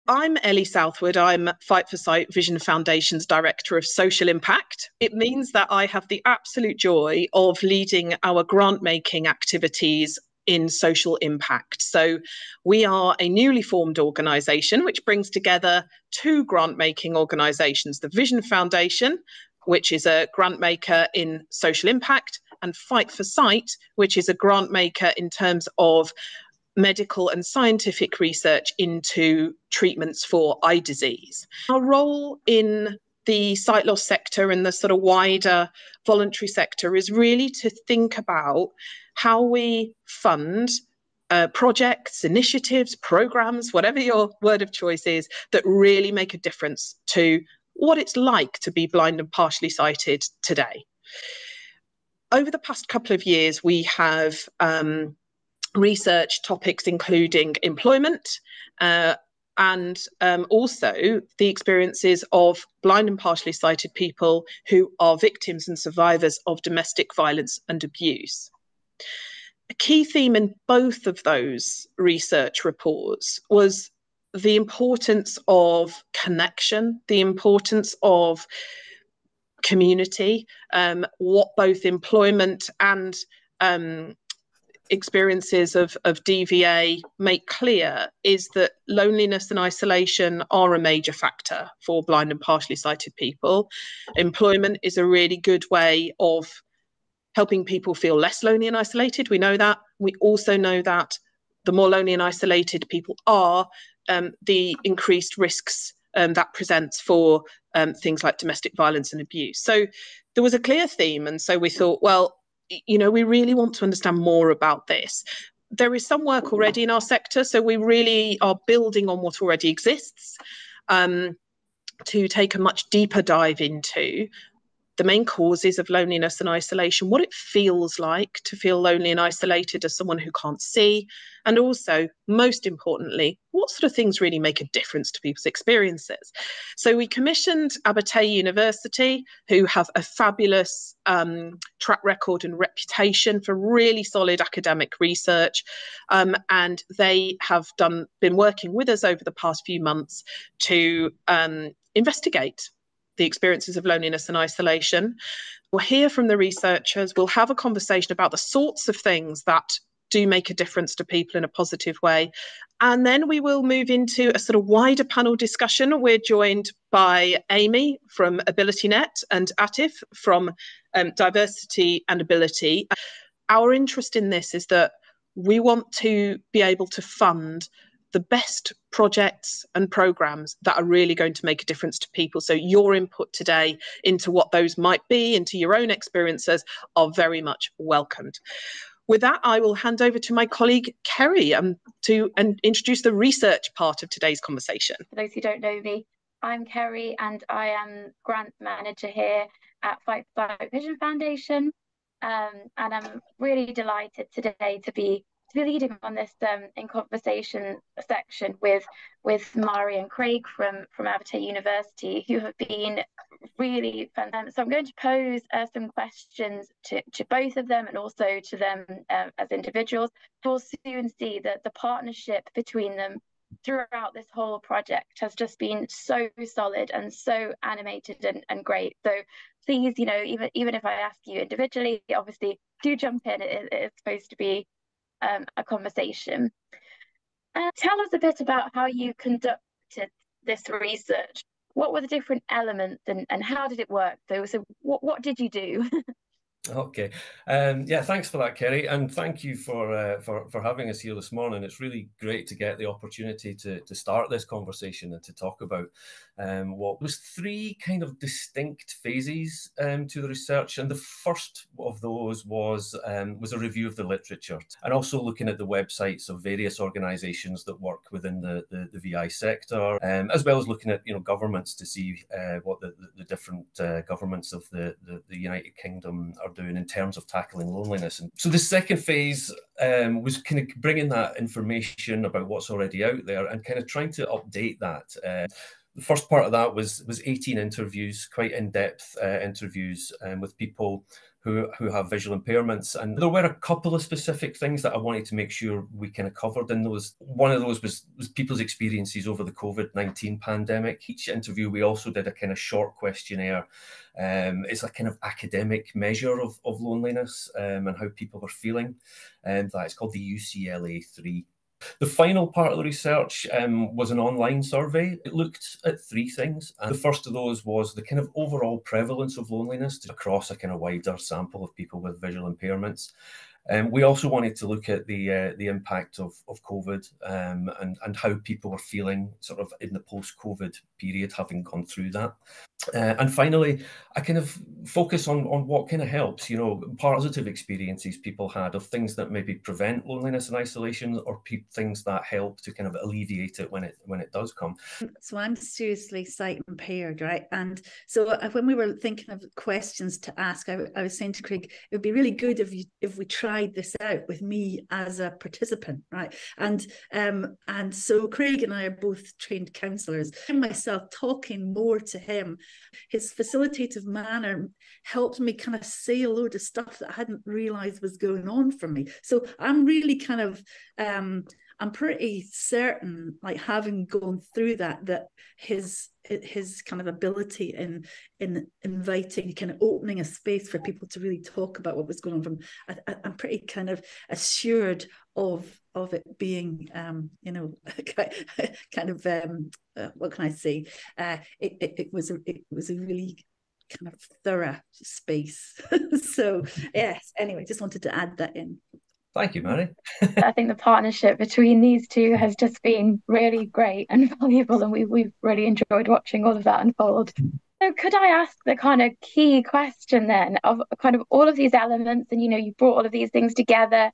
I'm Ellie Southwood. I'm Fight for Sight Vision Foundation's Director of Social Impact. It means that I have the absolute joy of leading our grant making activities in social impact. So we are a newly formed organisation which brings together two grant making organisations, the Vision Foundation, which is a grant maker in social impact, and Fight for Sight, which is a grant maker in terms of medical and scientific research into treatments for eye disease. Our role in the sight loss sector and the sort of wider voluntary sector is really to think about how we fund projects, initiatives, programs, whatever your word of choice is, that really make a difference to what it's like to be blind and partially sighted today. Over the past couple of years, we have research topics including employment and also the experiences of blind and partially sighted people who are victims and survivors of domestic violence and abuse. A key theme in both of those research reports was the importance of connection, the importance of community. What both employment and experiences of DVA make clear is that loneliness and isolation are a major factor for blind and partially sighted people. Employment is a really good way of helping people feel less lonely and isolated. We know that. We also know that the more lonely and isolated people are, the increased risks that presents for things like domestic violence and abuse. So there was a clear theme. And so we thought, well, we really want to understand more about this. There is some work already in our sector, so we really are building on what already exists to take a much deeper dive into the main causes of loneliness and isolation, what it feels like to feel lonely and isolated as someone who can't see, and also, most importantly, what sort of things really make a difference to people's experiences. So we commissioned Abertay University, who have a fabulous track record and reputation for really solid academic research, and they have been working with us over the past few months to investigate the experiences of loneliness and isolation. We'll hear from the researchers. We'll have a conversation about the sorts of things that do make a difference to people in a positive way. And then we will move into a sort of wider panel discussion. We're joined by Amy from AbilityNet and Atif from Diversity and Ability. Our interest in this is that we want to be able to fund the best projects and programs that are really going to make a difference to people. So your input today into what those might be, into your own experiences, are very much welcomed. With that, I will hand over to my colleague, Kerry, to introduce the research part of today's conversation. For those who don't know me, I'm Kerry and I am grant manager here at Fight for Sight Vision Foundation. And I'm really delighted today to be leading on this in conversation section with Mhairi and Craig from Abertay University, who have been really fantastic. So I'm going to pose some questions to both of them and also to them as individuals. We'll soon see that the partnership between them throughout this whole project has just been so solid and so animated and great. So please, even if I ask you individually, obviously do jump in. It's supposed to be a conversation. Tell us a bit about how you conducted this research. What were the different elements and how did it work? So what did you do? Okay. Yeah, thanks for that, Kerry, and thank you for having us here this morning. It's really great to get the opportunity to start this conversation and to talk about what was three kind of distinct phases to the research. And the first of those was a review of the literature and also looking at the websites of various organisations that work within the VI sector, as well as looking at governments to see what the different governments of the United Kingdom are doing in terms of tackling loneliness. And so the second phase was kind of bringing that information about what's already out there and kind of trying to update that. The first part of that was 18 interviews, quite in-depth interviews with people who have visual impairments. And there were a couple of specific things that I wanted to make sure we kind of covered in those. One of those was people's experiences over the COVID-19 pandemic. Each interview, we also did a kind of short questionnaire. It's a kind of academic measure of loneliness and how people were feeling. It's called the UCLA-3. The final part of the research was an online survey. It looked at three things. And the first of those was the kind of overall prevalence of loneliness across a kind of wider sample of people with visual impairments. We also wanted to look at the impact of COVID and how people were feeling sort of in the post-COVID period, having gone through that. And finally, I kind of focus on what kind of helps, you know, positive experiences people had of things that maybe prevent loneliness and isolation, or things that help to kind of alleviate it when it does come. So I'm seriously sight impaired, right? And so when we were thinking of questions to ask, I was saying to Craig, it would be really good if we tried this out with me as a participant, right? And so Craig and I are both trained counsellors. And myself talking more to him, his facilitative manner helped me kind of say a load of stuff that I hadn't realised was going on for me. So I'm really kind of I'm pretty certain, like having gone through that his kind of ability in inviting, kind of opening a space for people to really talk about what was going on from, I'm pretty kind of assured of it being, you know, kind of what can I say? It was a really kind of thorough space. So yes. Anyway, just wanted to add that in. Thank you, Mhairi. I think the partnership between these two has just been really great and valuable, and we've really enjoyed watching all of that unfold. So could I ask the kind of key question then of kind of all of these elements, and, you know, you brought all of these things together.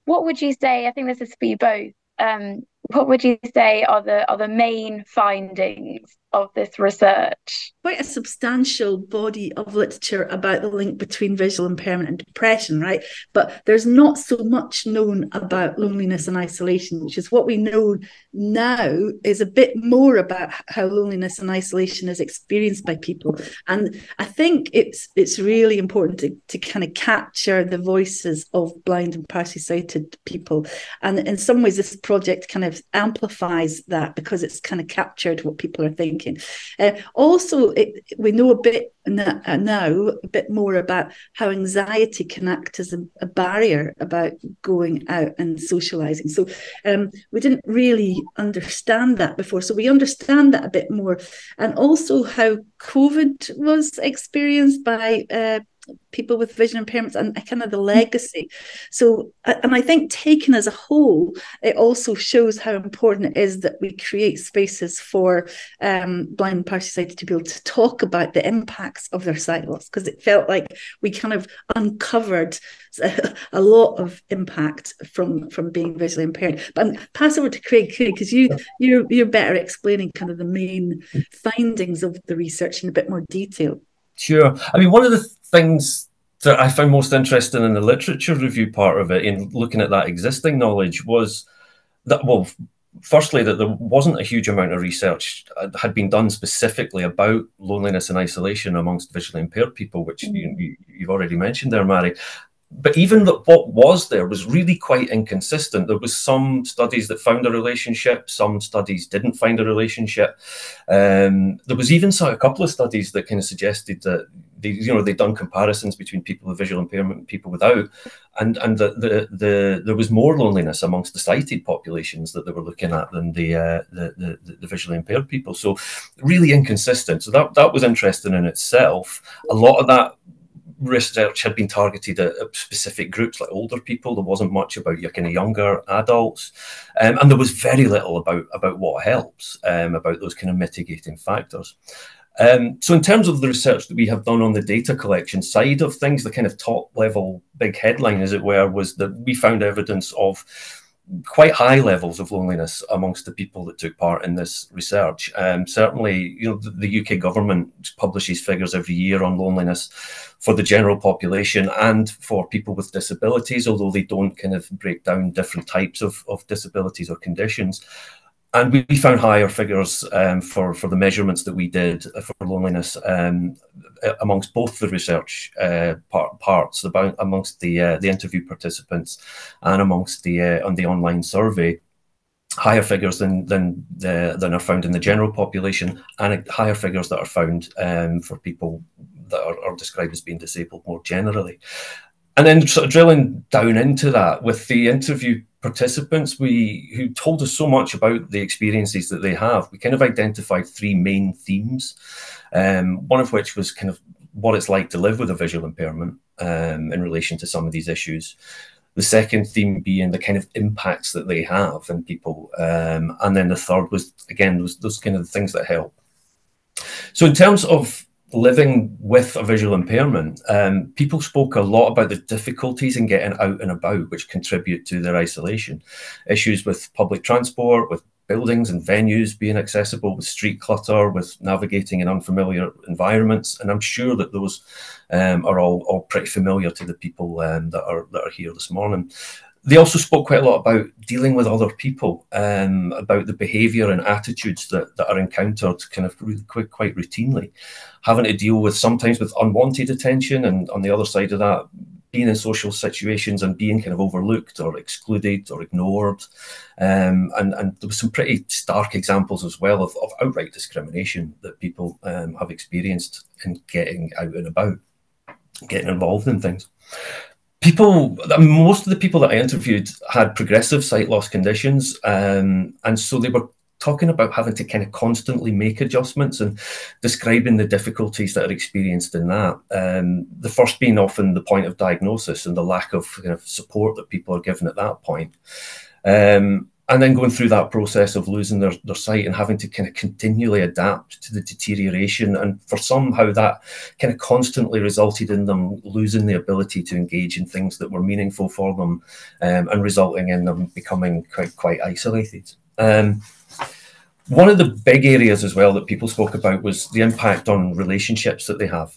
What would you say, I think this is for you both, what would you say are the main findings of this research? Quite a substantial body of literature about the link between visual impairment and depression, right? But there's not so much known about loneliness and isolation, which is what we know now is a bit more about how loneliness and isolation is experienced by people. And I think it's really important to kind of capture the voices of blind and partially sighted people. And in some ways, this project kind of amplifies that because it's kind of captured what people are thinking. Also, we know a bit now a bit more about how anxiety can act as a barrier about going out and socializing. So we didn't really understand that before. So we understand that a bit more. And also how COVID was experienced by people with vision impairments and kind of the legacy. So, and I think taken as a whole, it also shows how important it is that we create spaces for blind and partially sighted to be able to talk about the impacts of their sight loss, because it felt like we kind of uncovered a lot of impact from being visually impaired. But I'll pass over to Craig, because you're better explaining kind of the main findings of the research in a bit more detail. Sure. I mean, one of the things that I found most interesting in the literature review part of it, in looking at that existing knowledge, was that, well, firstly, that there wasn't a huge amount of research had been done specifically about loneliness and isolation amongst visually impaired people, which you've already mentioned there, Mhairi. But even what was there was really quite inconsistent. There was some studies that found a relationship, some studies didn't find a relationship. There was even a couple of studies that kind of suggested that they'd done comparisons between people with visual impairment and people without, and there was more loneliness amongst the sighted populations that they were looking at than the visually impaired people. So really inconsistent. So that was interesting in itself. A lot of that research had been targeted at specific groups like older people. There wasn't much about your kind of younger adults, and there was very little about what helps, about those kind of mitigating factors. So in terms of the research that we have done on the data collection side of things, the kind of top level big headline, as it were, was that we found evidence of quite high levels of loneliness amongst the people that took part in this research. Certainly, the UK government publishes figures every year on loneliness for the general population and for people with disabilities, although they don't kind of break down different types of disabilities or conditions. And we found higher figures for the measurements that we did for loneliness amongst both the research parts, amongst the interview participants and amongst on the online survey. Higher figures than are found in the general population, and higher figures that are found for people that are described as being disabled more generally. And then sort of drilling down into that with the interview participants, who told us so much about the experiences that they have, we kind of identified three main themes. One of which was kind of what it's like to live with a visual impairment in relation to some of these issues. The second theme being the kind of impacts that they have in people. And then the third was, again, those kind of things that help. So in terms of living with a visual impairment, people spoke a lot about the difficulties in getting out and about, which contribute to their isolation. Issues with public transport, with buildings and venues being accessible, with street clutter, with navigating in unfamiliar environments. And I'm sure that those are all pretty familiar to the people that are here this morning. They also spoke quite a lot about dealing with other people, about the behaviour and attitudes that are encountered kind of really quite routinely, having to deal with sometimes with unwanted attention, and on the other side of that, being in social situations and being kind of overlooked or excluded or ignored. And there was some pretty stark examples as well of outright discrimination that people have experienced in getting out and about, getting involved in things. Most of the people that I interviewed had progressive sight loss conditions, and so they were talking about having to kind of constantly make adjustments and describing the difficulties that are experienced in that. The first being often the point of diagnosis and the lack of kind of support that people are given at that point. And then going through that process of losing their sight and having to kind of continually adapt to the deterioration. And for some, how that kind of constantly resulted in them losing the ability to engage in things that were meaningful for them, and resulting in them becoming quite isolated. One of the big areas as well that people spoke about was the impact on relationships that they have,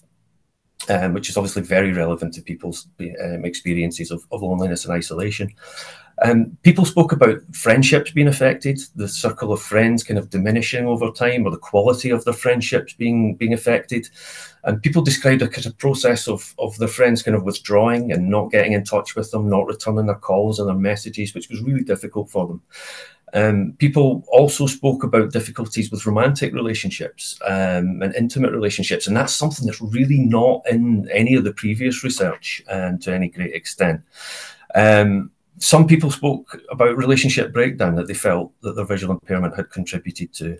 which is obviously very relevant to people's experiences of loneliness and isolation. People spoke about friendships being affected, the circle of friends kind of diminishing over time, or the quality of their friendships being affected. And people described a kind of process of their friends kind of withdrawing and not getting in touch with them, not returning their calls and their messages, which was really difficult for them. People also spoke about difficulties with romantic relationships and intimate relationships, and that's something that's really not in any of the previous research to any great extent. Some people spoke about relationship breakdown that they felt that their visual impairment had contributed to.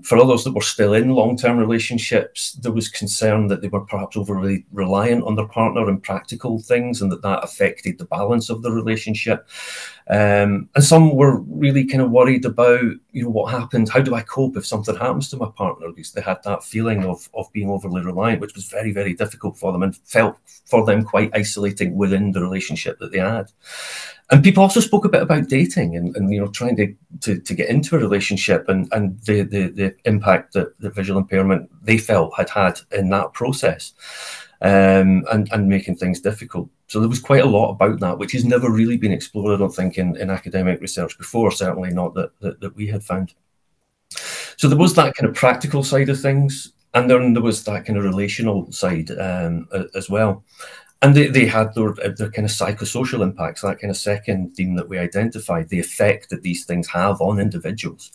For others that were still in long-term relationships, there was concern that they were perhaps overly reliant on their partner in practical things, and that affected the balance of the relationship. And some were really kind of worried about, what happens, how do I cope if something happens to my partner? Because they had that feeling of being overly reliant, which was very, very difficult for them and felt for them quite isolating within the relationship that they had. And people also spoke a bit about dating and trying to get into a relationship and the impact that the visual impairment they felt had in that process, and making things difficult. So there was quite a lot about that, which has never really been explored, I don't think, in academic research before, certainly not that we had found. So there was that kind of practical side of things, and then there was that kind of relational side as well. And they had their kind of psychosocial impacts, that kind of second theme that we identified, the effect that these things have on individuals.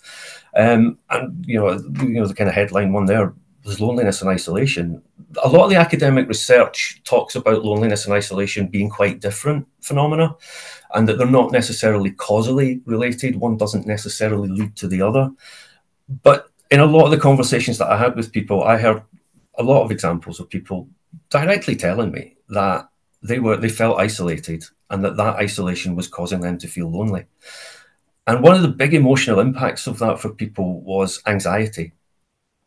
And the kind of headline one there was loneliness and isolation. A lot of the academic research talks about loneliness and isolation being quite different phenomena, and that they're not necessarily causally related. One doesn't necessarily lead to the other. But in a lot of the conversations that I had with people, I heard a lot of examples of people directly telling me that they felt isolated, and that isolation was causing them to feel lonely. And one of the big emotional impacts of that for people was anxiety.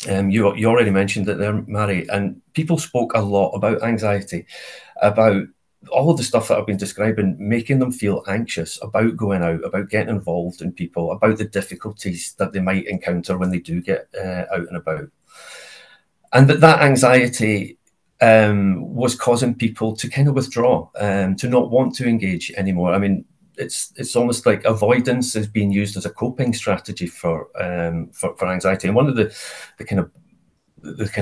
You already mentioned it there, Mhairi, and people spoke a lot about anxiety, about all of the stuff that I've been describing, making them feel anxious about going out, about getting involved in people, about the difficulties that they might encounter when they do get out and about. And that anxiety was causing people to kind of withdraw, to not want to engage anymore. I mean, it's almost like avoidance is being used as a coping strategy for anxiety. And one of the kind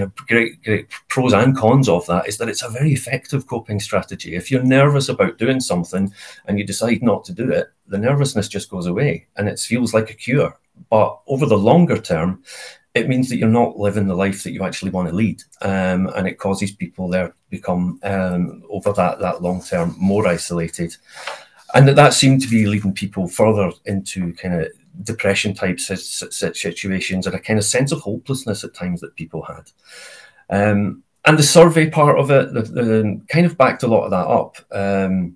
of great pros and cons of that is that it's a very effective coping strategy. If you're nervous about doing something and you decide not to do it, the nervousness just goes away and it feels like a cure. But over the longer term, it means that you're not living the life that you actually want to lead, and it causes people there to become over that long term more isolated, and that seemed to be leading people further into kind of depression type situations and a kind of sense of hopelessness at times that people had. And the survey part of it kind of backed a lot of that up.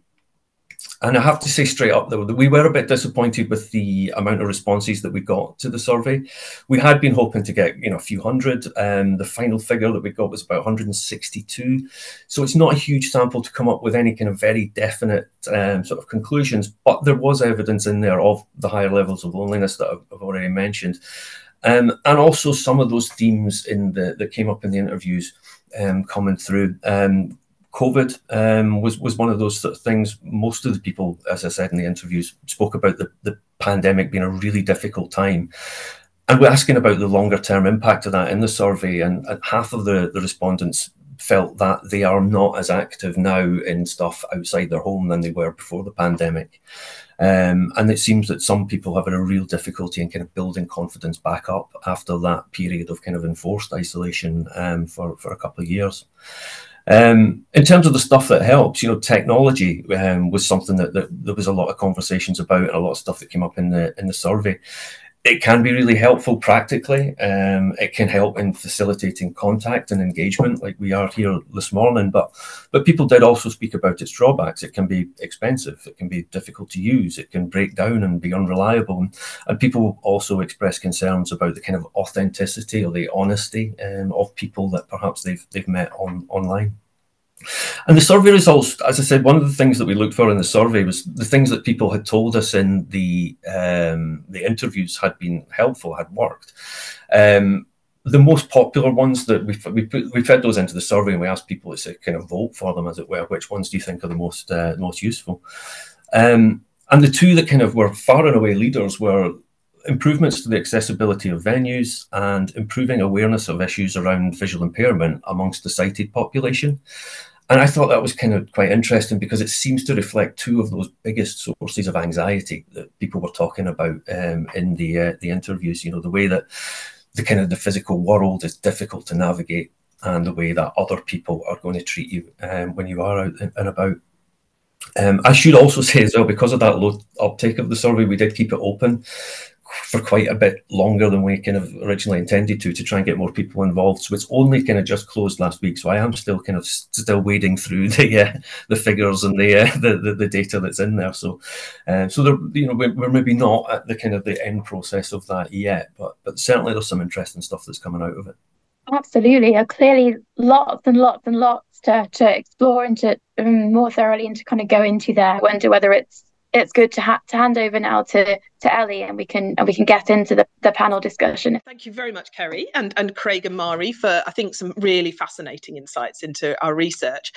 And I have to say straight up, though, that we were a bit disappointed with the amount of responses that we got to the survey. We had been hoping to get, a few hundred. The final figure that we got was about 162. So it's not a huge sample to come up with any kind of very definite sort of conclusions. But there was evidence in there of the higher levels of loneliness that I've already mentioned. And also some of those themes that came up in the interviews coming through. COVID was one of those sort of things. Most of the people, as I said in the interviews, spoke about the pandemic being a really difficult time. And we're asking about the longer term impact of that in the survey. And half of the respondents felt that they are not as active now in stuff outside their home than they were before the pandemic. And it seems that some people have had a real difficulty in kind of building confidence back up after that period of kind of enforced isolation for a couple of years. In terms of the stuff that helps, technology was something that there was a lot of conversations about and a lot of stuff that came up in the survey. It can be really helpful practically. It can help in facilitating contact and engagement like we are here this morning, but people did also speak about its drawbacks. It can be expensive, it can be difficult to use, it can break down and be unreliable. And people also express concerns about the kind of authenticity or the honesty of people that perhaps they've met online. And the survey results, as I said, one of the things that we looked for in the survey was the things that people had told us in the interviews had been helpful, had worked. The most popular ones that we fed those into the survey, and we asked people to kind of vote for them, as it were. Which ones do you think are the most useful? And the two that kind of were far and away leaders were improvements to the accessibility of venues and improving awareness of issues around visual impairment amongst the sighted population. And I thought that was kind of quite interesting because it seems to reflect two of those biggest sources of anxiety that people were talking about in the interviews. The way that the physical world is difficult to navigate, and the way that other people are going to treat you when you are out and about. I should also say as well, because of that low uptake of the survey, we did keep it open for quite a bit longer than we kind of originally intended to try and get more people involved. So it's only kind of just closed last week. So I am still kind of wading through the figures and the data that's in there. So we're maybe not at the kind of the end process of that yet, but certainly there's some interesting stuff that's coming out of it. Absolutely. Clearly lots and lots and lots to explore and to more thoroughly and to kind of go into there. I wonder whether it's good to hand over now to Ellie, and we can get into the panel discussion. Thank you very much, Kerry and Craig and Mhairi, for I think some really fascinating insights into our research.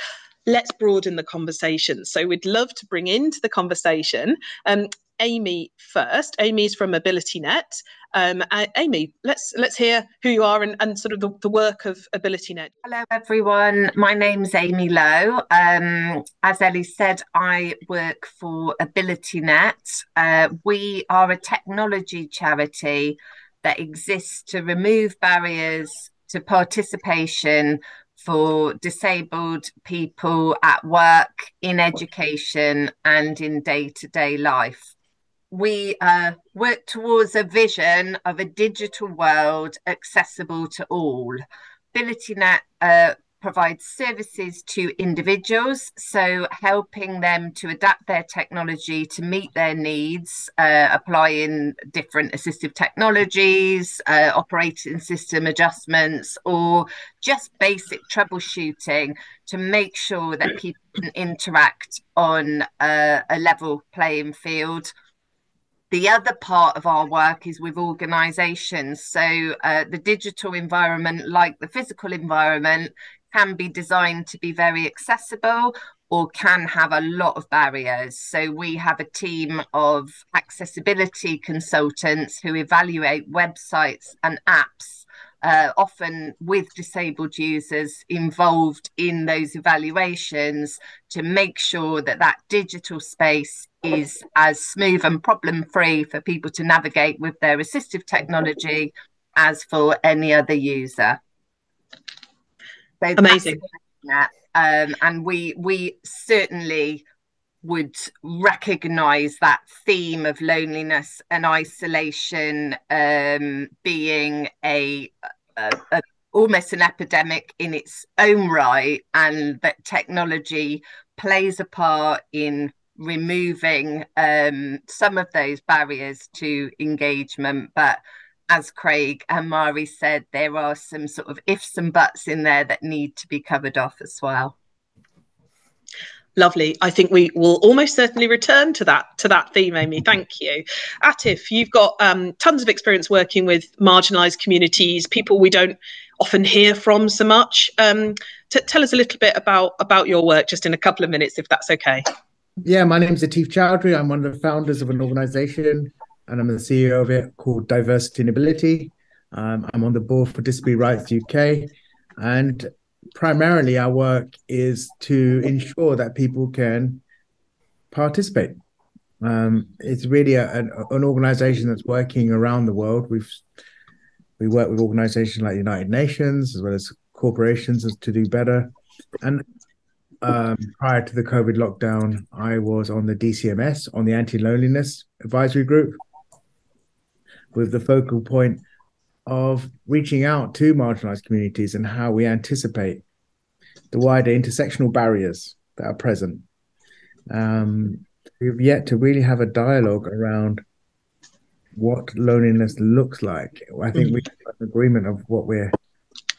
Let's broaden the conversation. So we'd love to bring into the conversation Amy first. Amy's from AbilityNet. Amy, let's hear who you are and sort of the work of AbilityNet. Hello, everyone. My name's Amy Lowe. As Ellie said, I work for AbilityNet. We are a technology charity that exists to remove barriers to participation for disabled people at work, in education, and in day-to-day life. We work towards a vision of a digital world accessible to all. AbilityNet provides services to individuals, so helping them to adapt their technology to meet their needs, applying different assistive technologies, operating system adjustments, or just basic troubleshooting to make sure that people can interact on a level playing field. The other part of our work is with organisations. So the digital environment, like the physical environment, can be designed to be very accessible, or can have a lot of barriers. So we have a team of accessibility consultants who evaluate websites and apps, often with disabled users involved in those evaluations, to make sure that that digital space is as smooth and problem-free for people to navigate with their assistive technology as for any other user. So amazing. And we certainly would recognise that theme of loneliness and isolation being a almost an epidemic in its own right, and that technology plays a part in removing some of those barriers to engagement. But as Craig and Mhairi said, there are some sort of ifs and buts in there that need to be covered off as well. Lovely. I think we will almost certainly return to that theme, Amy. Thank you. Atif, you've got tons of experience working with marginalised communities, people we don't often hear from so much. Tell us a little bit about your work, just in a couple of minutes, if that's okay. Yeah, my name is Atif Chowdhury. I'm one of the founders of an organisation, and I'm the CEO of it, called Diversity and Ability. I'm on the board for Disability Rights UK, and primarily our work is to ensure that people can participate. It's really an organisation that's working around the world. We work with organisations like the United Nations as well as corporations to do better. And prior to the COVID lockdown, I was on the DCMS, on the Anti-Loneliness Advisory Group, with the focal point of reaching out to marginalised communities and how we anticipate the wider intersectional barriers that are present. We've yet to really have a dialogue around what loneliness looks like. I think we have an agreement of what we're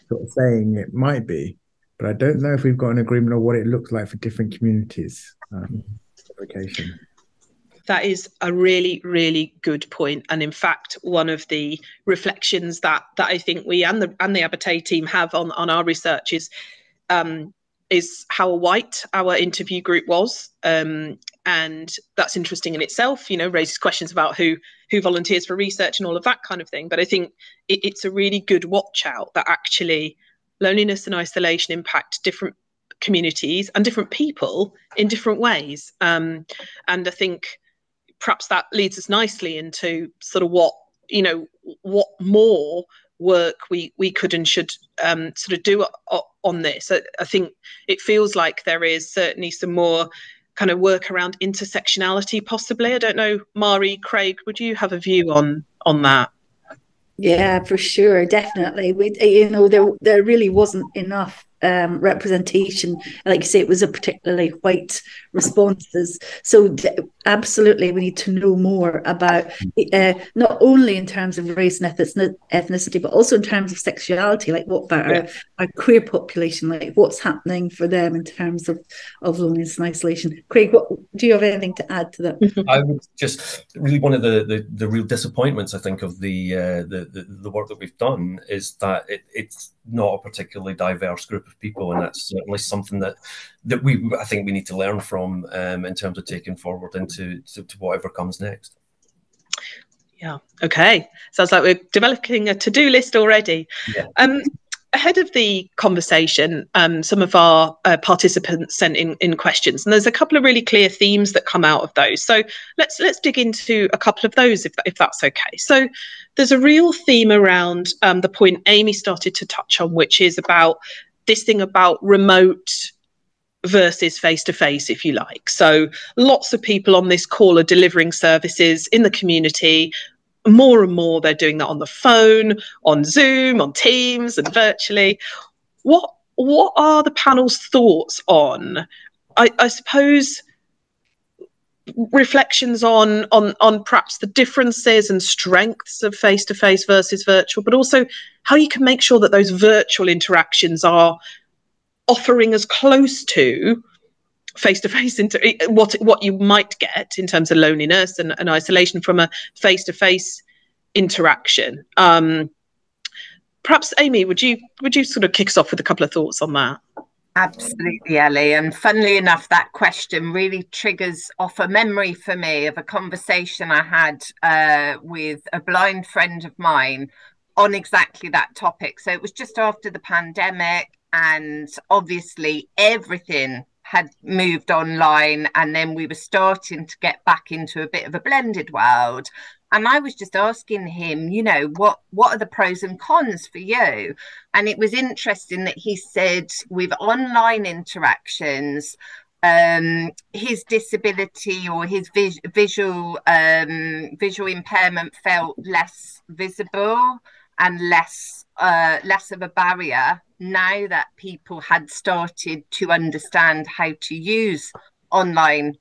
sort of saying it might be, but I don't know if we've got an agreement on what it looks like for different communities. That is a really, really good point. And in fact, one of the reflections that I think we and the Abertay team have on our research is how white our interview group was. And that's interesting in itself, raises questions about who volunteers for research and all of that kind of thing. But I think it's a really good watch out that actually loneliness and isolation impact different communities and different people in different ways. And I think perhaps that leads us nicely into sort of what more work we could and should sort of do on this. I think it feels like there is certainly some more kind of work around intersectionality, possibly. I don't know, Mhairi, Craig, would you have a view on that? Yeah, for sure, definitely. There really wasn't enough representation. Like you say, it was a particularly white responses. So absolutely, we need to know more about not only in terms of race and ethnicity, but also in terms of sexuality. Like, what about our queer population? Like, what's happening for them in terms of loneliness and isolation? Craig, do you have anything to add to that? I would just really, one of the real disappointments, I think, of the work that we've done is that it's not a particularly diverse group of people, and that's certainly something that I think we need to learn from in terms of taking forward into whatever comes next. Yeah. Okay. Sounds like we're developing a to-do list already. Yeah. Ahead of the conversation, some of our participants sent in questions, and there's a couple of really clear themes that come out of those. So let's dig into a couple of those, if that's okay. So there's a real theme around the point Amy started to touch on, which is about this thing about remote versus face-to-face, if you like. So lots of people on this call are delivering services in the community. More and more, they're doing that on the phone, on Zoom, on Teams, and virtually. What are the panel's thoughts on, I suppose, reflections on perhaps the differences and strengths of face-to-face versus virtual, but also how you can make sure that those virtual interactions are offering as close to face-to-face what you might get in terms of loneliness and isolation from a face-to-face interaction. Perhaps Amy, would you sort of kick us off with a couple of thoughts on that? Absolutely, Ellie. And funnily enough, that question really triggers off a memory for me of a conversation I had with a blind friend of mine on exactly that topic. So it was just after the pandemic, and obviously everything had moved online, and then we were starting to get back into a bit of a blended world. And I was just asking him, you know, what are the pros and cons for you? And it was interesting that he said with online interactions, his disability or his visual impairment felt less visible and less of a barrier now that people had started to understand how to use online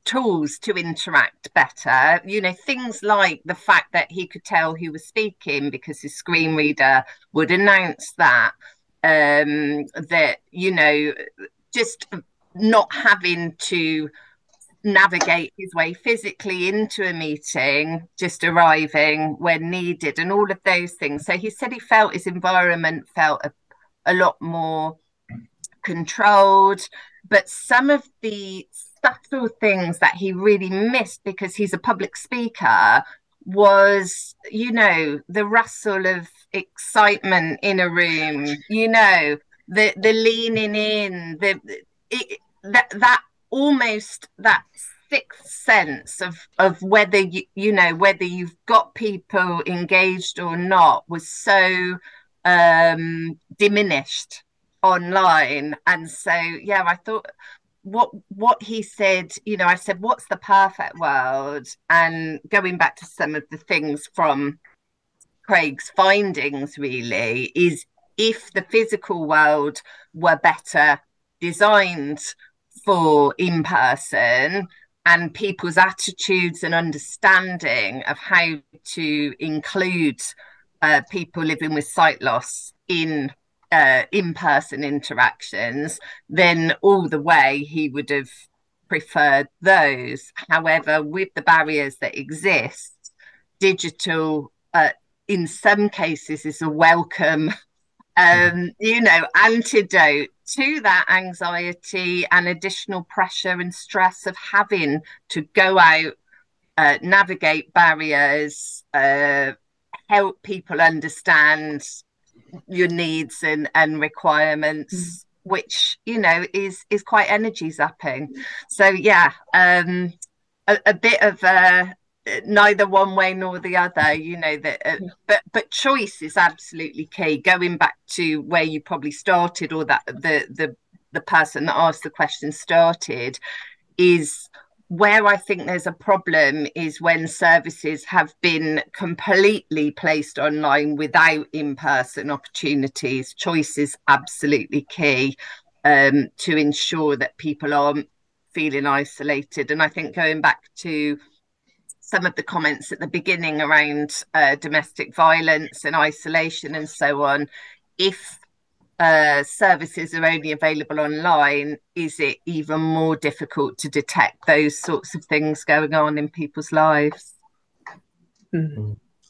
tools to interact better. You know, things like the fact that he could tell who was speaking because his screen reader would announce that, that, you know, just not having to navigate his way physically into a meeting, just arriving when needed, and all of those things. So he said he felt his environment felt a lot more controlled, but some of the subtle things that he really missed because he's a public speaker was, you know, the rustle of excitement in a room, you know, the leaning in, that almost that sixth sense of whether you know whether you've got people engaged or not was so diminished online. And so yeah, I thought what he said, you know, I said, what's the perfect world? And going back to some of the things from Craig's findings really is if the physical world were better designed for in person, and people's attitudes and understanding of how to include people living with sight loss in in-person interactions, then all the way he would have preferred those. However, with the barriers that exist, digital in some cases is a welcome you know, antidote to that anxiety and additional pressure and stress of having to go out, navigate barriers, help people understand your needs and requirements, which, you know, is quite energy zapping. So yeah, a bit of neither one way nor the other, you know, that but choice is absolutely key. Going back to where you probably started, or that the person that asked the question started, is where I think there's a problem is when services have been completely placed online without in-person opportunities. Choice is absolutely key to ensure that people aren't feeling isolated. And I think going back to some of the comments at the beginning around domestic violence and isolation and so on, if services are only available online, is it even more difficult to detect those sorts of things going on in people's lives?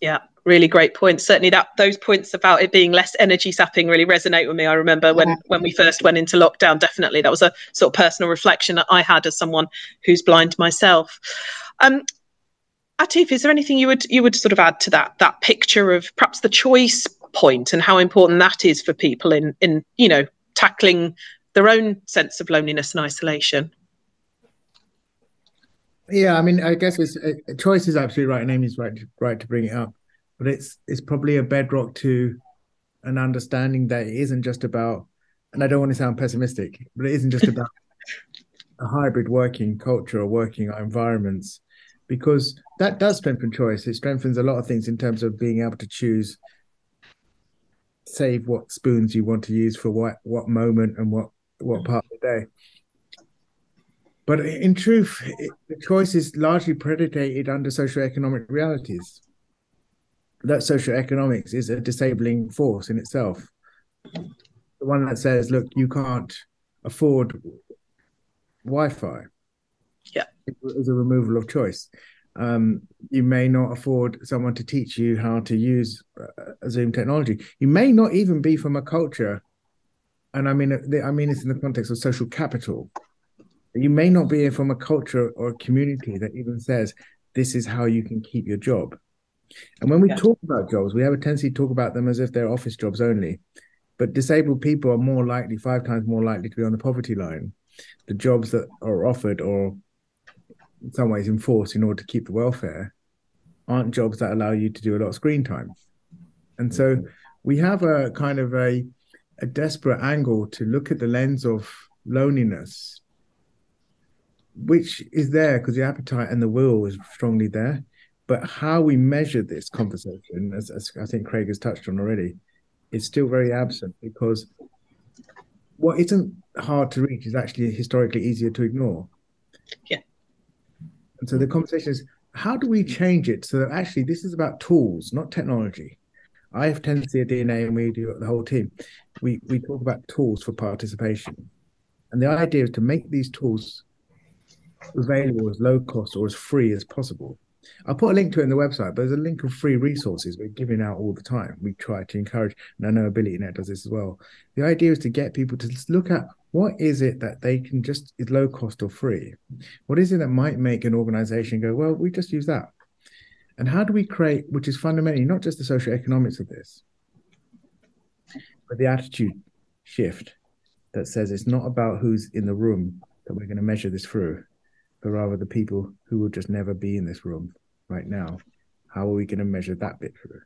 Yeah, really great points. Certainly those points about it being less energy sapping really resonate with me. I remember when we first went into lockdown, definitely that was a sort of personal reflection that I had as someone who's blind myself. Atif, is there anything you would sort of add to that picture of perhaps the choice point and how important that is for people in you know, tackling their own sense of loneliness and isolation? Yeah, I mean, I guess it's choice is absolutely right, and Amy's right to bring it up, but it's probably a bedrock to an understanding that it isn't just about, and I don't want to sound pessimistic, but it isn't just about a hybrid working culture or working environments, because that does strengthen choice. It strengthens a lot of things in terms of being able to choose, save what spoons you want to use for what moment and what part of the day. But in truth, the choice is largely predicated under socioeconomic realities. That socioeconomics is a disabling force in itself. The one that says, look, you can't afford Wi-Fi. Yeah, it is a removal of choice. You may not afford someone to teach you how to use Zoom technology. You may not even be from a culture and I mean this in the context of social capital. You may not be from a culture or a community that even says this is how you can keep your job. And when we talk about jobs, we have a tendency to talk about them as if they're office jobs only. But disabled people are more likely, 5 times more likely to be on the poverty line. The jobs that are offered or in some ways enforced in order to keep the welfare aren't jobs that allow you to do a lot of screen time. And so we have a kind of a desperate angle to look at the lens of loneliness, which is there because the appetite and the will is strongly there. But how we measure this conversation, as I think Craig has touched on already, is still very absent, because what isn't hard to reach is actually historically easier to ignore. Yeah. And so the conversation is, how do we change it so that actually this is about tools, not technology? I have tendency at DNA, and we do the whole team. We talk about tools for participation. And the idea is to make these tools available as low cost or as free as possible. I'll put a link to it in the website, but there's a link of free resources we're giving out all the time. We try to encourage, and I know AbilityNet does this as well. The idea is to get people to look at what is it that they can just, is low cost or free? What is it that might make an organization go, well, we just use that? And how do we create, which is fundamentally not just the social economics of this, but the attitude shift that says it's not about who's in the room that we're going to measure this through, but rather the people who will just never be in this room right now. How are we going to measure that bit through?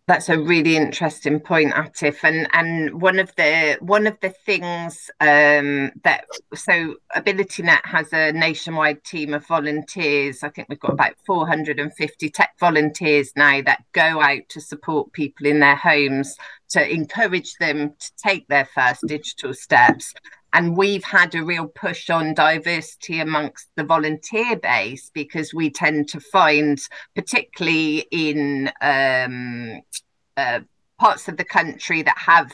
That's a really interesting point, Atif, and one of the things that, so AbilityNet has a nationwide team of volunteers. I think we've got about 450 tech volunteers now that go out to support people in their homes, to encourage them to take their first digital steps. And we've had a real push on diversity amongst the volunteer base, because we tend to find, particularly in parts of the country that have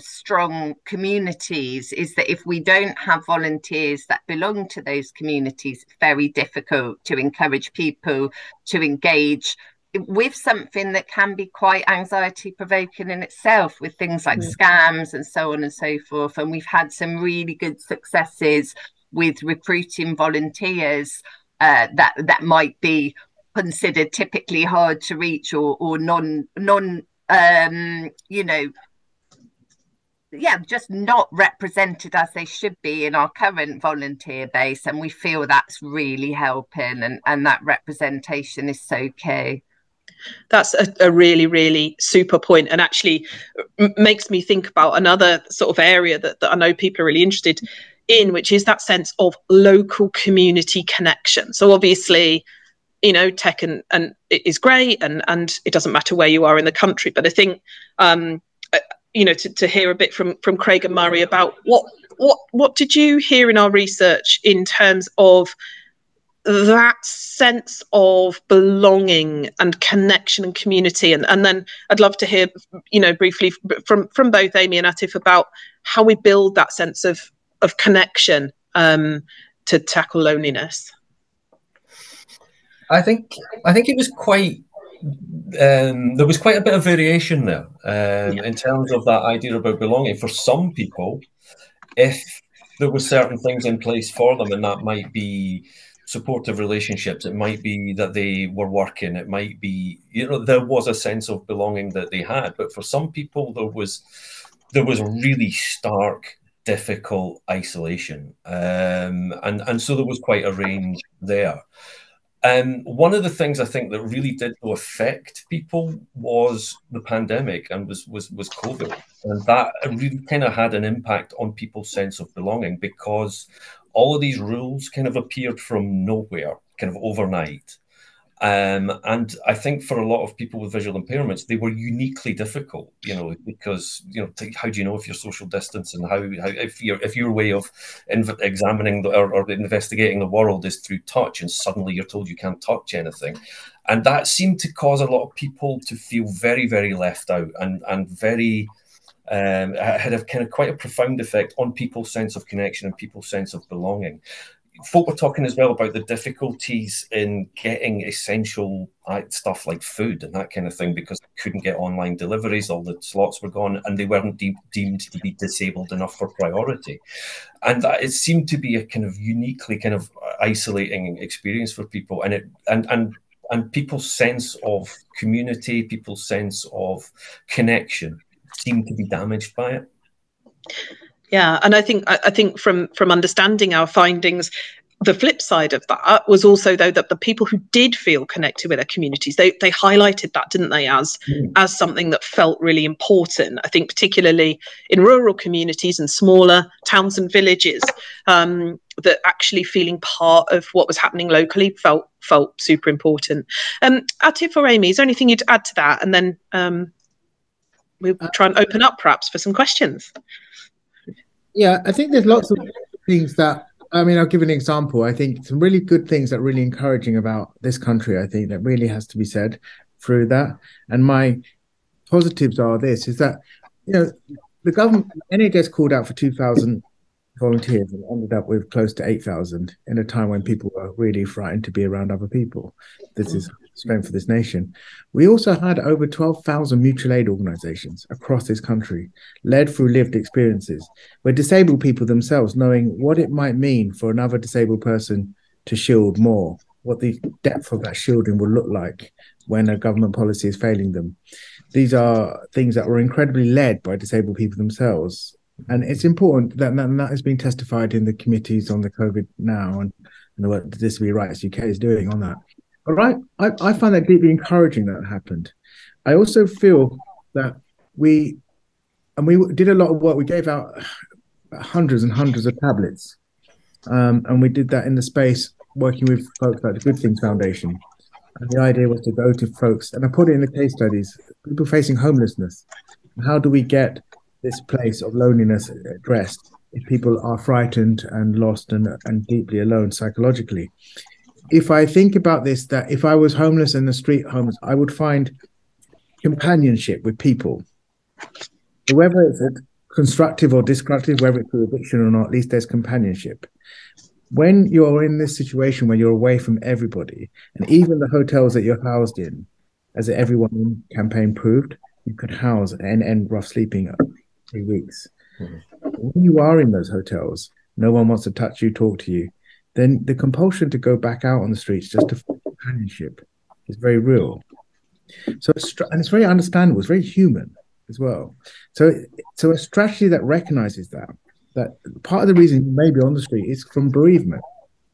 strong communities, is that if we don't have volunteers that belong to those communities, it's very difficult to encourage people to engage with something that can be quite anxiety provoking in itself, with things like scams and so on and so forth. And we've had some really good successes with recruiting volunteers that might be considered typically hard to reach or non just not represented as they should be in our current volunteer base. And we feel that's really helping, and that representation is so key. That's a really, really super point, and actually makes me think about another sort of area that I know people are really interested in, which is that sense of local community connection. So obviously, you know, tech and it is great, and it doesn't matter where you are in the country. But I think, you know, to hear a bit from Craig and Mhairi about what did you hear in our research in terms of that sense of belonging and connection and community, and then I'd love to hear, you know, briefly from both Amy and Atif about how we build that sense of connection to tackle loneliness. I think it was quite there was quite a bit of variation there in terms of that idea about belonging. For some people, if there were certain things in place for them, and that might be supportive relationships, it might be that they were working, it might be, you know, there was a sense of belonging that they had. But for some people, there was really stark, difficult isolation, and so there was quite a range there. One of the things I think that really did affect people was the pandemic, and was COVID, and that really kind of had an impact on people's sense of belonging, because all of these rules kind of appeared from nowhere, kind of overnight. And I think for a lot of people with visual impairments, they were uniquely difficult, you know, because, you know, how do you know if you're social distance, and how if your way of examining or investigating the world is through touch, and suddenly you're told you can't touch anything. And that seemed to cause a lot of people to feel very, very left out, and very had a kind of quite a profound effect on people's sense of connection and people's sense of belonging. folk were talking as well about the difficulties in getting essential stuff like food and that kind of thing, because they couldn't get online deliveries, all the slots were gone, and they weren't deemed to be disabled enough for priority. And that it seemed to be a kind of uniquely kind of isolating experience for people, and people's sense of community, people's sense of connection seemed to be damaged by it. Yeah, and I think from understanding our findings, the flip side of that was also, though, that the people who did feel connected with their communities, they highlighted that, didn't they, as something that felt really important. I think particularly in rural communities and smaller towns and villages, that actually feeling part of what was happening locally felt super important. Atif or Amy, is there anything you'd add to that? And then we'll try and open up perhaps for some questions. Yeah, I think there's lots of things that, I mean, I'll give an example. I think some really good things that are really encouraging about this country, I think that really has to be said through that. And my positives are this, is that, you know, the government, NHS called out for 2,000 volunteers and ended up with close to 8,000 in a time when people were really frightened to be around other people. This is strength for this nation. We also had over 12,000 mutual aid organizations across this country, led through lived experiences, where disabled people themselves, knowing what it might mean for another disabled person to shield more, what the depth of that shielding will look like when a government policy is failing them. These are things that were incredibly led by disabled people themselves. And it's important that has been testified in the committees on the COVID now and the work that Disability Rights UK is doing on that. But I find that deeply encouraging that happened. I also feel that we did a lot of work. We gave out hundreds and hundreds of tablets. And we did that in the space working with folks like the Good Things Foundation. And the idea was to go to folks, and I put it in the case studies, people facing homelessness. How do we get this place of loneliness addressed if people are frightened and lost and deeply alone psychologically? If I think about this, that if I was homeless in the street homeless, I would find companionship with people. Whether it's constructive or destructive, whether it's through addiction or not, at least there's companionship. When you're in this situation where you're away from everybody, and even the hotels that you're housed in, as the Everyone In campaign proved, you could house and end rough sleeping 3 weeks. When you are in those hotels, no one wants to touch you, talk to you, then the compulsion to go back out on the streets just to find companionship is very real. So it's very understandable, it's very human as well. So a strategy that recognizes that part of the reason you may be on the street is from bereavement.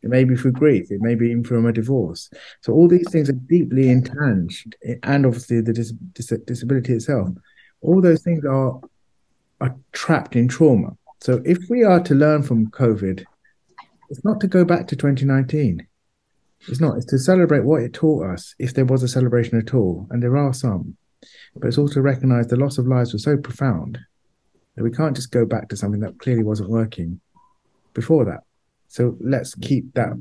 It may be through grief, it may be even from a divorce. So all these things are deeply intanged, and obviously the disability itself. All those things are trapped in trauma. So if we are to learn from COVID, it's not to go back to 2019. It's not. It's to celebrate what it taught us, if there was a celebration at all, and there are some. But it's also to recognize the loss of lives was so profound that we can't just go back to something that clearly wasn't working before that. So let's keep that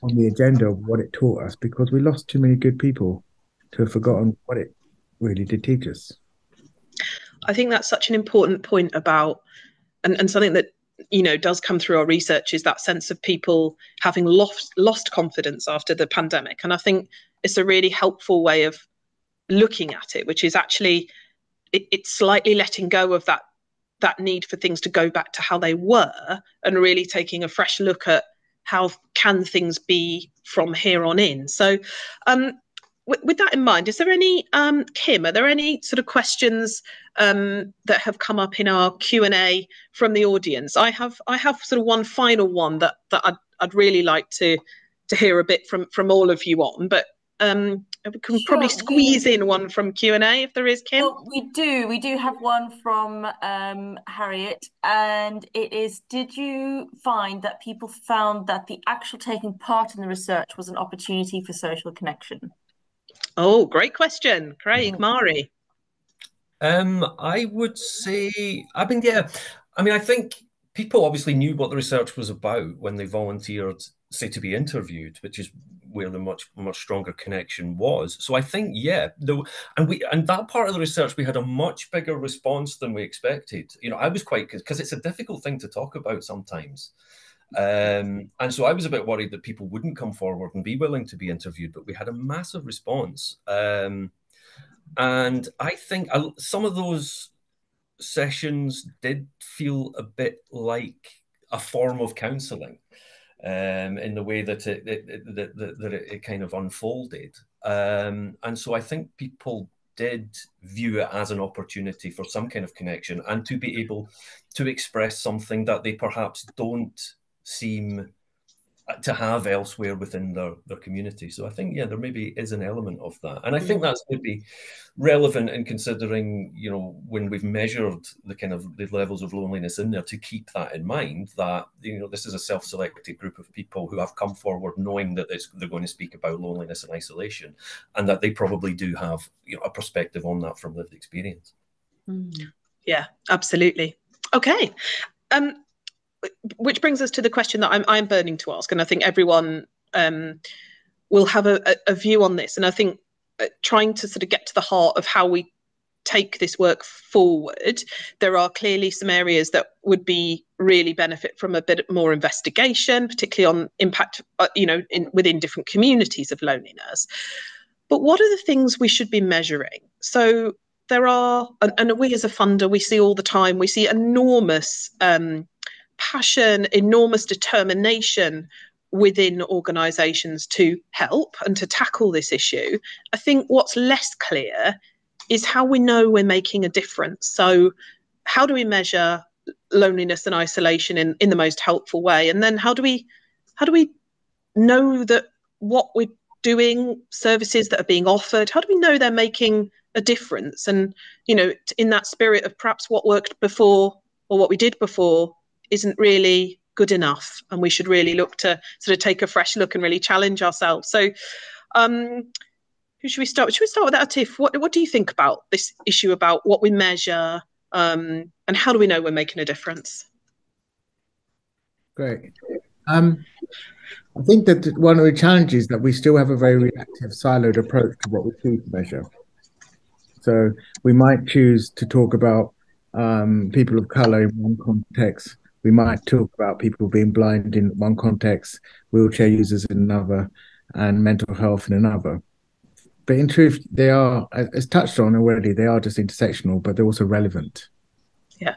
on the agenda of what it taught us, because we lost too many good people to have forgotten what it really did teach us. I think that's such an important point about, and something that, you know, does come through our research, is that sense of people having lost confidence after the pandemic. And I think it's a really helpful way of looking at it, which is actually it's slightly letting go of that need for things to go back to how they were, and really taking a fresh look at how can things be from here on in. So with that in mind, is there any, Kim, are there any sort of questions that have come up in our Q&A from the audience? I have sort of one final one that I'd really like to hear a bit from all of you on, but we can probably squeeze in one from Q&A if there is, Kim. Well, we do have one from Harriet, and it is: did you find that people found that the actual taking part in the research was an opportunity for social connection? Oh, great question. Craig, Mhairi. I would say, I think people obviously knew what the research was about when they volunteered, say, to be interviewed, which is where the much stronger connection was. So I think, and that part of the research, we had a much bigger response than we expected. You know, I was quite, because it's a difficult thing to talk about sometimes. And so I was a bit worried that people wouldn't come forward and be willing to be interviewed, but we had a massive response. And I think some of those sessions did feel a bit like a form of counselling, in the way that it kind of unfolded. And so I think people did view it as an opportunity for some kind of connection and to be able to express something that they perhaps don't seem to have elsewhere within their community. So I think, yeah, there maybe is an element of that. And I think that's maybe relevant in considering, you know, when we've measured the kind of the levels of loneliness in there, to keep that in mind, that, you know, this is a self-selected group of people who have come forward knowing that they're going to speak about loneliness and isolation, and that they probably do have, you know, a perspective on that from lived experience. Yeah, absolutely. Okay. Which brings us to the question that I'm burning to ask, and I think everyone will have a view on this. And I think trying to sort of get to the heart of how we take this work forward, there are clearly some areas that would be really benefit from a bit more investigation, particularly on impact, you know, within different communities of loneliness. But what are the things we should be measuring? So there are, and we as a funder, we see all the time, we see enormous passion, enormous determination within organisations to help and to tackle this issue. I think what's less clear is how we know we're making a difference. So how do we measure loneliness and isolation in the most helpful way? And then how do we know that what we're doing, services that are being offered, how do we know they're making a difference? And, you know, in that spirit of perhaps what worked before or what we did before isn't really good enough, and we should really look to sort of take a fresh look and really challenge ourselves. So who should we start with? Should we start with Atif? What do you think about this issue about what we measure, and how do we know we're making a difference? Great. I think that one of the challenges is that we still have a very reactive, siloed approach to what we choose to measure. So we might choose to talk about people of colour in one context. We might talk about people being blind in one context, wheelchair users in another, and mental health in another. But in truth, they are, as touched on already, they are just intersectional, but they're also relevant. Yeah.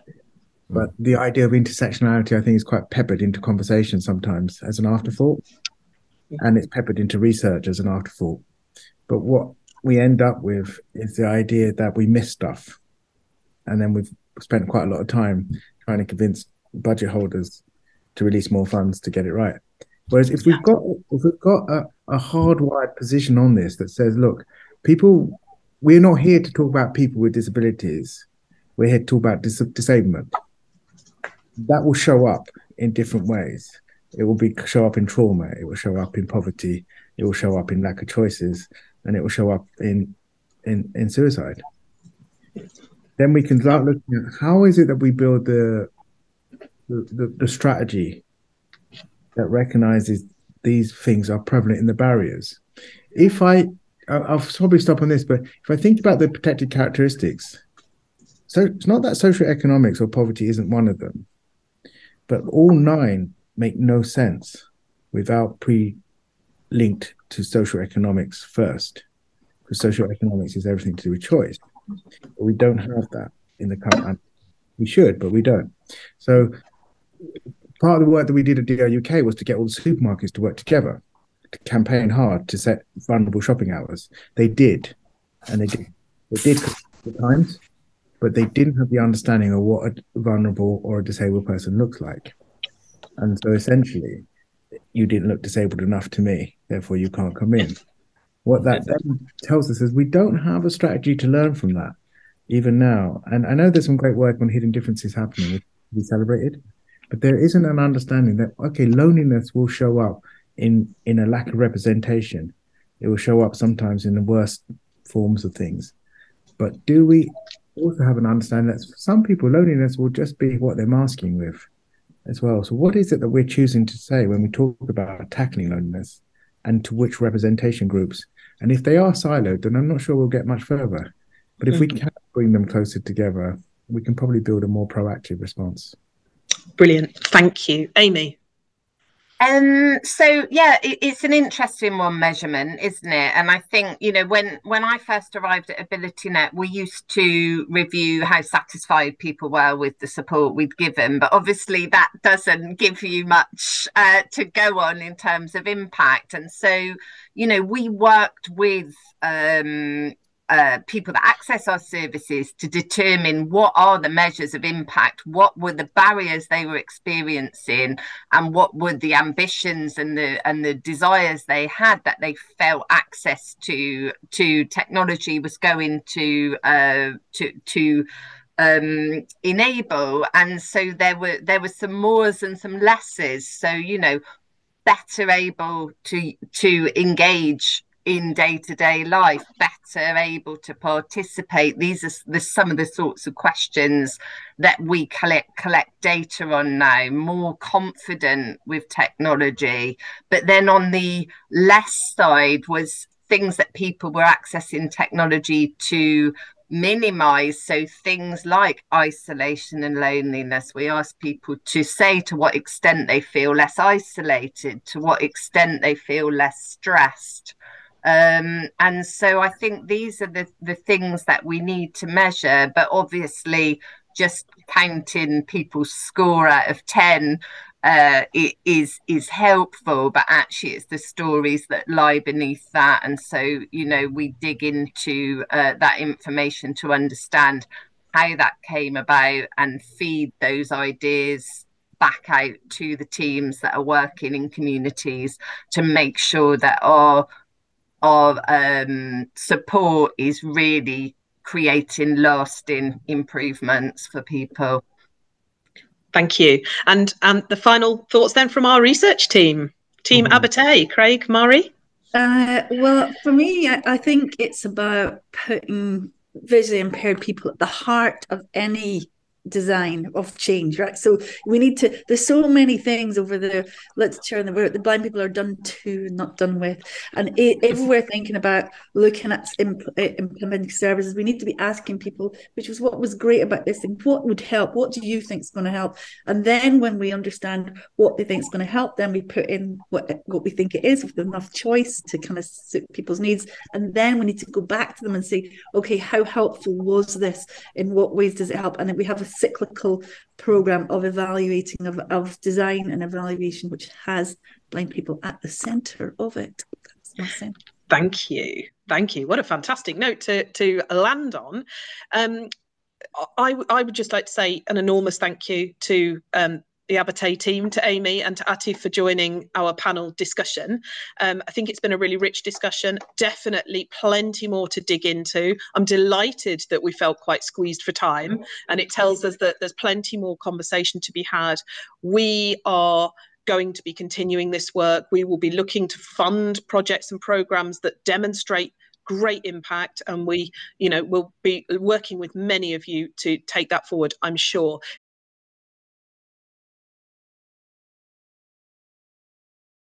But the idea of intersectionality, I think, is quite peppered into conversation sometimes as an afterthought, and it's peppered into research as an afterthought. But what we end up with is the idea that we miss stuff, and then we've spent quite a lot of time trying to convince budget holders to release more funds to get it right. Whereas if we've got a hardwired position on this that says, look, people, we're not here to talk about people with disabilities. We're here to talk about disablement. That will show up in different ways. It will show up in trauma. It will show up in poverty. It will show up in lack of choices, and it will show up in suicide. Then we can start looking at how is it that we build the strategy that recognizes these things are prevalent in the barriers. I'll probably stop on this, but if I think about the protected characteristics, so it's not that socioeconomics or poverty isn't one of them, but all 9 make no sense without pre-linked to socioeconomics first, because socioeconomics is everything to do with choice. But we don't have that in the current. We should, but we don't. So part of the work that we did at DRUK was to get all the supermarkets to work together, to campaign hard to set vulnerable shopping hours. They did, and they did at times, but they didn't have the understanding of what a vulnerable or a disabled person looks like. And so essentially, you didn't look disabled enough to me, therefore you can't come in. What that then tells us is we don't have a strategy to learn from that, even now. And I know there's some great work on hidden differences happening, which we celebrated, but there isn't an understanding that, okay, loneliness will show up in a lack of representation. It will show up sometimes in the worst forms of things. But do we also have an understanding that for some people, loneliness will just be what they're masking with as well? So what is it that we're choosing to say when we talk about tackling loneliness, and to which representation groups? And if they are siloed, then I'm not sure we'll get much further. But if we can bring them closer together, we can probably build a more proactive response. Brilliant. Thank you. Amy? So yeah, it's an interesting one, measurement, isn't it? And I think, you know, when I first arrived at AbilityNet, we used to review how satisfied people were with the support we'd given, but obviously that doesn't give you much to go on in terms of impact. And so, you know, we worked with people that access our services to determine what are the measures of impact, what were the barriers they were experiencing, and what were the ambitions and the desires they had that they felt access to technology was going to enable. And so there were some mores and some lesses. So, you know, better able to engage in day-to-day life, better able to participate. These are some of the sorts of questions that we collect data on now, more confident with technology. But then on the less side was things that people were accessing technology to minimize. So things like isolation and loneliness, we ask people to say to what extent they feel less isolated, to what extent they feel less stressed. And so I think these are the things that we need to measure. But obviously, just counting people's score out of 10 is helpful, but actually it's the stories that lie beneath that. And so, you know, we dig into that information to understand how that came about and feed those ideas back out to the teams that are working in communities to make sure that our support is really creating lasting improvements for people. Thank you. And the final thoughts then from our research team, Team Abertay, Craig, Mhairi? Well, for me, I think it's about putting visually impaired people at the heart of any design of change, right? So we need to, there's so many things over the literature and the blind people are done to, not done with. And if we're thinking about looking at implementing services, we need to be asking people, which was what was great about this thing, what would help? What do you think is going to help? And then when we understand what they think is going to help, then we put in what we think it is with enough choice to kind of suit people's needs. And then we need to go back to them and say, okay, how helpful was this? In what ways does it help? And then we have a cyclical program of evaluating of design and evaluation, which has blind people at the center of it. Thank you. What a fantastic note to land on. I would just like to say an enormous thank you to the Abertay team, to Amy and to Atif for joining our panel discussion. I think it's been a really rich discussion, definitely plenty more to dig into. I'm delighted that we felt quite squeezed for time, and it tells us that there's plenty more conversation to be had. We are going to be continuing this work. We will be looking to fund projects and programs that demonstrate great impact, and we, you know, will be working with many of you to take that forward, I'm sure.